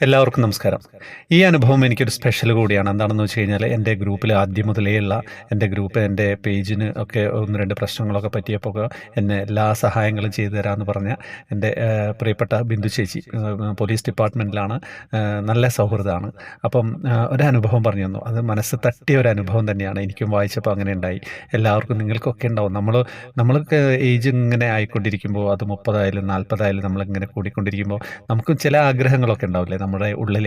എല്ലാവർക്കും നമസ്കാരം. ഈ അനുഭവം എനിക്കൊരു സ്പെഷ്യൽ കൂടിയാണ്. എന്താണെന്ന് വെച്ച് കഴിഞ്ഞാൽ, എൻ്റെ ഗ്രൂപ്പിൽ ആദ്യം മുതലേയുള്ള എൻ്റെ പേജിന് ഒക്കെ 1, 2 പ്രശ്നങ്ങളൊക്കെ പറ്റിയപ്പോൾ എന്നെ എല്ലാ സഹായങ്ങളും ചെയ്തു തരാമെന്ന് പറഞ്ഞ എൻ്റെ പ്രിയപ്പെട്ട ബിന്ദു ചേച്ചി പോലീസ് ഡിപ്പാർട്ട്മെൻറ്റിലാണ്. നല്ല സൗഹൃദമാണ്. അപ്പം ഒരനുഭവം പറഞ്ഞു തന്നു. അത് മനസ്സ് തട്ടിയ ഒരു അനുഭവം തന്നെയാണ്. എനിക്കും വായിച്ചപ്പോൾ അങ്ങനെ ഉണ്ടായി. എല്ലാവർക്കും നിങ്ങൾക്കൊക്കെ ഉണ്ടാവും. നമ്മൾക്ക് ഏജ് ഇങ്ങനെ ആയിക്കൊണ്ടിരിക്കുമ്പോൾ, അത് 30 ആയാലും 40 ആയാലും നമ്മളിങ്ങനെ കൂടിക്കൊണ്ടിരിക്കുമ്പോൾ നമുക്കും ചില ആഗ്രഹങ്ങളൊക്കെ ഉണ്ടാവില്ലേ നമ്മുടെ ഉള്ളിൽ.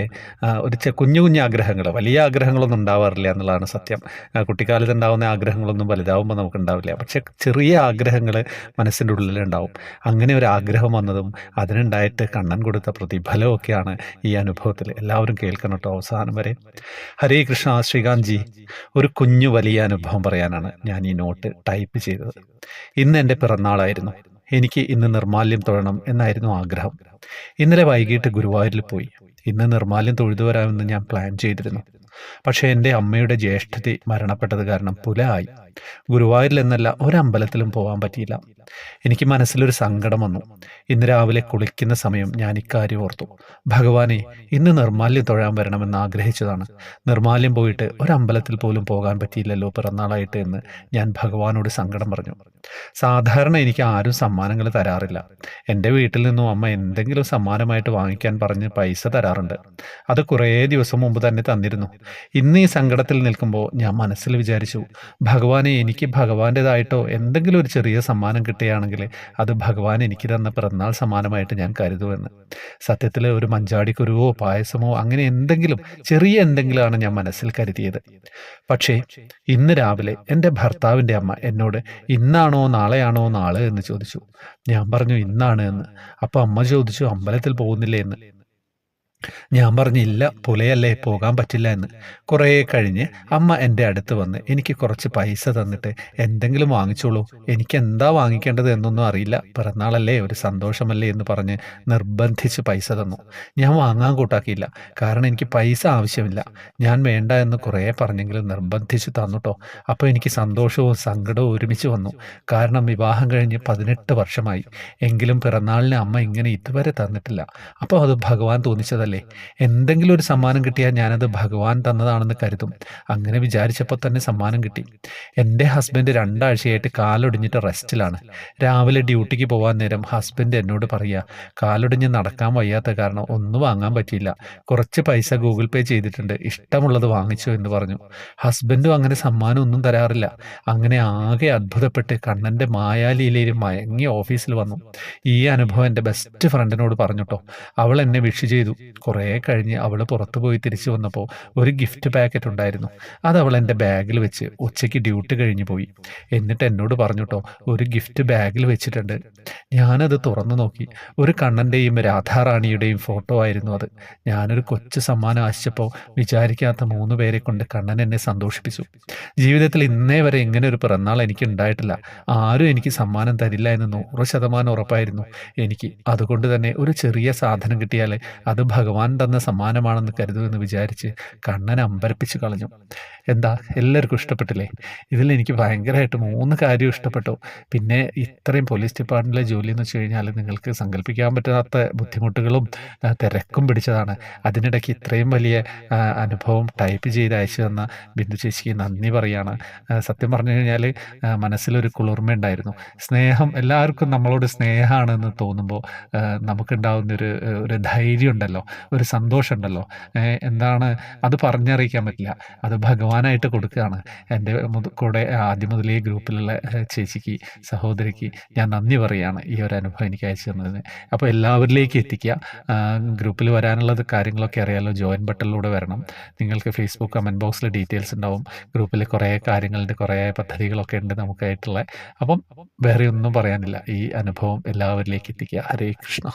ഒരു കുഞ്ഞു കുഞ്ഞു ആഗ്രഹങ്ങൾ, വലിയ ആഗ്രഹങ്ങളൊന്നും ഉണ്ടാവാറില്ല എന്നുള്ളതാണ് സത്യം. കുട്ടിക്കാലത്ത് ഉണ്ടാകുന്ന ആഗ്രഹങ്ങളൊന്നും വലുതാവുമ്പോൾ നമുക്കുണ്ടാവില്ല. പക്ഷെ ചെറിയ ആഗ്രഹങ്ങൾ മനസ്സിൻ്റെ ഉള്ളിലുണ്ടാവും. അങ്ങനെ ഒരു ആഗ്രഹം വന്നതും അതിനുണ്ടായിട്ട് കണ്ണൻ കൊടുത്ത പ്രതിഫലമൊക്കെയാണ് ഈ അനുഭവത്തിൽ. എല്ലാവരും കേൾക്കണം കേട്ടോ അവസാനം വരെ. ഹരേ കൃഷ്ണ ശ്രീകാന്ത് ജി. ഒരു കുഞ്ഞു വലിയ അനുഭവം പറയാനാണ് ഞാൻ ഈ നോട്ട് ടൈപ്പ് ചെയ്തത്. ഇന്ന് എൻ്റെ പിറന്നാളായിരുന്നു. എനിക്ക് ഇന്ന് നിർമാല്യം തൊഴണം എന്നായിരുന്നു ആഗ്രഹം. ഇന്നലെ വൈകിട്ട് ഗുരുവായൂരിൽ പോയി. ഇന്ന് നിർമാല്യം തൊഴുതു വരാമെന്ന് ഞാൻ പ്ലാൻ ചെയ്തിരുന്നു. പക്ഷേ എൻ്റെ അമ്മയുടെ ജ്യേഷ്ഠത്തി മരണപ്പെട്ടത് കാരണം പുല ആയി. ഗുരുവായൂരിൽ എന്നല്ല ഒരമ്പലത്തിലും പോകാൻ പറ്റിയില്ല. എനിക്ക് മനസ്സിലൊരു സങ്കടം വന്നു. ഇന്ന് രാവിലെ കുളിക്കുന്ന സമയം ഞാൻ ഇക്കാര്യം ഓർത്തു. ഭഗവാനെ, ഇന്ന് നിർമാല്യം തൊഴാൻ വരണമെന്ന് ആഗ്രഹിച്ചതാണ്. നിർമാല്യം പോയിട്ട് ഒരമ്പലത്തിൽ പോലും പോകാൻ പറ്റിയില്ലല്ലോ പിറന്നാളായിട്ട് എന്ന് ഞാൻ ഭഗവാനോട് സങ്കടം പറഞ്ഞു. സാധാരണ എനിക്ക് ആരും സമ്മാനങ്ങൾ തരാറില്ല. എൻ്റെ വീട്ടിൽ നിന്നും അമ്മ എന്തെങ്കിലും സമ്മാനമായിട്ട് വാങ്ങിക്കാൻ പറഞ്ഞ് പൈസ തരാറുണ്ട്. അത് കുറേ ദിവസം മുമ്പ് തന്നെ തന്നിരുന്നു. ഇന്ന് ഈ സങ്കടത്തിൽ നിൽക്കുമ്പോൾ ഞാൻ മനസ്സിൽ വിചാരിച്ചു, ഭഗവാനെ, എനിക്ക് ഭഗവാന്റേതായിട്ടോ എന്തെങ്കിലും ഒരു ചെറിയ സമ്മാനം കിട്ടുകയാണെങ്കിൽ അത് ഭഗവാൻ എനിക്ക് തന്ന പിറന്നാൾ സമ്മാനമായിട്ട് ഞാൻ കരുതുമെന്ന്. സത്യത്തിൽ ഒരു മഞ്ചാടിക്കുരുവോ പായസമോ അങ്ങനെ എന്തെങ്കിലും ചെറിയ എന്തെങ്കിലുമാണ് ഞാൻ മനസ്സിൽ കരുതിയത്. പക്ഷേ ഇന്ന് രാവിലെ എൻ്റെ ഭർത്താവിൻ്റെ അമ്മ എന്നോട് ഇന്നാണോ നാളെയാണോ നാളെ എന്ന് ചോദിച്ചു. ഞാൻ പറഞ്ഞു ഇന്നാണ് എന്ന്. അപ്പോൾ അമ്മ ചോദിച്ചു, അമ്പലത്തിൽ പോകുന്നില്ലേ എന്ന്. ഞാൻ പറഞ്ഞില്ല, പുലയല്ലേ, പോകാൻ പറ്റില്ല എന്ന്. കുറേ കഴിഞ്ഞ് അമ്മ എൻ്റെ അടുത്ത് വന്ന് എനിക്ക് കുറച്ച് പൈസ തന്നിട്ട് എന്തെങ്കിലും വാങ്ങിച്ചോളൂ, എനിക്ക് എന്താ വാങ്ങിക്കേണ്ടത് എന്നൊന്നും അറിയില്ല, പിറന്നാളല്ലേ, ഒരു സന്തോഷമല്ലേ എന്ന് പറഞ്ഞ് നിർബന്ധിച്ച് പൈസ തന്നു. ഞാൻ വാങ്ങാൻ കൂട്ടാക്കിയില്ല, കാരണം എനിക്ക് പൈസ ആവശ്യമില്ല. ഞാൻ വേണ്ട എന്ന് കുറേ പറഞ്ഞെങ്കിലും നിർബന്ധിച്ച് തന്നുട്ടോ. അപ്പോൾ എനിക്ക് സന്തോഷവും സങ്കടവും ഒരുമിച്ച് വന്നു. കാരണം വിവാഹം കഴിഞ്ഞ് 18 വർഷമായി. എങ്കിലും പിറന്നാളിന് അമ്മ ഇങ്ങനെ ഇതുവരെ തന്നിട്ടില്ല. അപ്പോൾ അത് ഭഗവാൻ തോന്നിച്ചതല്ലേ. എന്തെങ്കിലും ഒരു സമ്മാനം കിട്ടിയാൽ ഞാനത് ഭഗവാൻ തന്നതാണെന്ന് കരുതും. അങ്ങനെ വിചാരിച്ചപ്പോൾ തന്നെ സമ്മാനം കിട്ടി. എൻ്റെ ഹസ്ബൻഡ് 2 ആഴ്ചയായിട്ട് കാലൊടിഞ്ഞിട്ട് റെസ്റ്റിലാണ്. രാവിലെ ഡ്യൂട്ടിക്ക് പോകാൻ നേരം ഹസ്ബൻഡ് എന്നോട് പറയുക, കാലൊടിഞ്ഞ് നടക്കാൻ വയ്യാത്ത കാരണം ഒന്നും വാങ്ങാൻ പറ്റിയില്ല, കുറച്ച് പൈസ ഗൂഗിൾ പേ ചെയ്തിട്ടുണ്ട്, ഇഷ്ടമുള്ളത് വാങ്ങിച്ചു എന്ന് പറഞ്ഞു. ഹസ്ബൻഡും അങ്ങനെ സമ്മാനം ഒന്നും തരാറില്ല. അങ്ങനെ ആകെ അത്ഭുതപ്പെട്ട് കണ്ണൻ്റെ മായാലീലയിൽ മയങ്ങി ഓഫീസിൽ വന്നു. ഈ അനുഭവം എൻ്റെ ബെസ്റ്റ് ഫ്രണ്ടിനോട് പറഞ്ഞുട്ടോ. അവൾ എന്നെ വിഷ് ചെയ്തു. കുറേ കഴിഞ്ഞ് അവൾ പുറത്തു പോയി തിരിച്ചു വന്നപ്പോൾ ഒരു ഗിഫ്റ്റ് പാക്കറ്റ് ഉണ്ടായിരുന്നു. അത് അവൾ എൻ്റെ ബാഗിൽ വെച്ച് ഉച്ചയ്ക്ക് ഡ്യൂട്ടി കഴിഞ്ഞ് പോയി. എന്നിട്ട് എന്നോട് പറഞ്ഞുട്ടോ, ഒരു ഗിഫ്റ്റ് ബാഗിൽ വെച്ചിട്ടുണ്ട്. ഞാനത് തുറന്നു നോക്കി. ഒരു കണ്ണൻ്റെയും രാധാറാണിയുടെയും ഫോട്ടോ ആയിരുന്നു അത്. ഞാനൊരു കൊച്ചു സമ്മാനം ആശിച്ചപ്പോൾ വിചാരിക്കാത്ത 3 പേരെ കൊണ്ട് കണ്ണൻ എന്നെ സന്തോഷിപ്പിച്ചു. ജീവിതത്തിൽ ഇന്നേ വരെ ഇങ്ങനെ ഒരു പിറന്നാൾ എനിക്ക് ഉണ്ടായിട്ടില്ല. ആരും എനിക്ക് സമ്മാനം തരില്ല എന്ന് 100% ഉറപ്പായിരുന്നു എനിക്ക്. അതുകൊണ്ട് തന്നെ ഒരു ചെറിയ സാധനം കിട്ടിയാൽ അത് ഭഗവാൻ തന്ന സമ്മാനമാണെന്ന് കരുതുമെന്ന് വിചാരിച്ച് കണ്ണൻ അമ്പരപ്പിച്ച് കളഞ്ഞു. എന്താ, എല്ലാവർക്കും ഇഷ്ടപ്പെട്ടില്ലേ? ഇതിൽ എനിക്ക് ഭയങ്കരമായിട്ട് 3 കാര്യം ഇഷ്ടപ്പെട്ടു. പിന്നെ ഇത്രയും പോലീസ് ഡിപ്പാർട്ട്മെൻറ്റിലെ ജോലി എന്ന് വെച്ച് കഴിഞ്ഞാൽ നിങ്ങൾക്ക് സങ്കല്പിക്കാൻ പറ്റാത്ത ബുദ്ധിമുട്ടുകളും തിരക്കും പിടിച്ചതാണ്. അതിനിടയ്ക്ക് ഇത്രയും വലിയ അനുഭവം ടൈപ്പ് ചെയ്ത് അയച്ചു തന്ന ബിന്ദു ചേച്ചിക്ക് നന്ദി പറയുകയാണ്. സത്യം പറഞ്ഞു കഴിഞ്ഞാൽ മനസ്സിലൊരു കുളിർമയുണ്ടായിരുന്നു. സ്നേഹം, എല്ലാവർക്കും നമ്മളോട് സ്നേഹമാണെന്ന് തോന്നുമ്പോൾ നമുക്കുണ്ടാകുന്നൊരു ഒരു ധൈര്യം ഉണ്ടല്ലോ, ഒരു സന്തോഷമുണ്ടല്ലോ. എന്താണ് അത് പറഞ്ഞറിയിക്കാൻ പറ്റില്ല. അത് ഭഗവാനായിട്ട് കൊടുക്കുകയാണ്. എൻ്റെ കൂടെ ആദ്യം മുതലേ ഗ്രൂപ്പിലുള്ള ചേച്ചിക്ക്, സഹോദരിക്ക് ഞാൻ നന്ദി പറയുകയാണ് ഈ ഒരു അനുഭവം എനിക്ക് അയച്ചു തന്നതിന്. അപ്പോൾ എല്ലാവരിലേക്കും എത്തിക്കുക. ഗ്രൂപ്പിൽ വരാനുള്ളത് കാര്യങ്ങളൊക്കെ അറിയാമല്ലോ, ജോയിൻ ബട്ടണിലൂടെ വരണം. നിങ്ങൾക്ക് ഫേസ്ബുക്ക് കമൻറ്റ് ബോക്സിൽ ഡീറ്റെയിൽസ് ഉണ്ടാവും. ഗ്രൂപ്പിൽ കുറേ കാര്യങ്ങളുണ്ട്, കുറേ പദ്ധതികളൊക്കെ ഉണ്ട് നമുക്കായിട്ടുള്ള. അപ്പം വേറെ ഒന്നും പറയാനില്ല. ഈ അനുഭവം എല്ലാവരിലേക്കും എത്തിക്കുക. ഹരേ കൃഷ്ണ.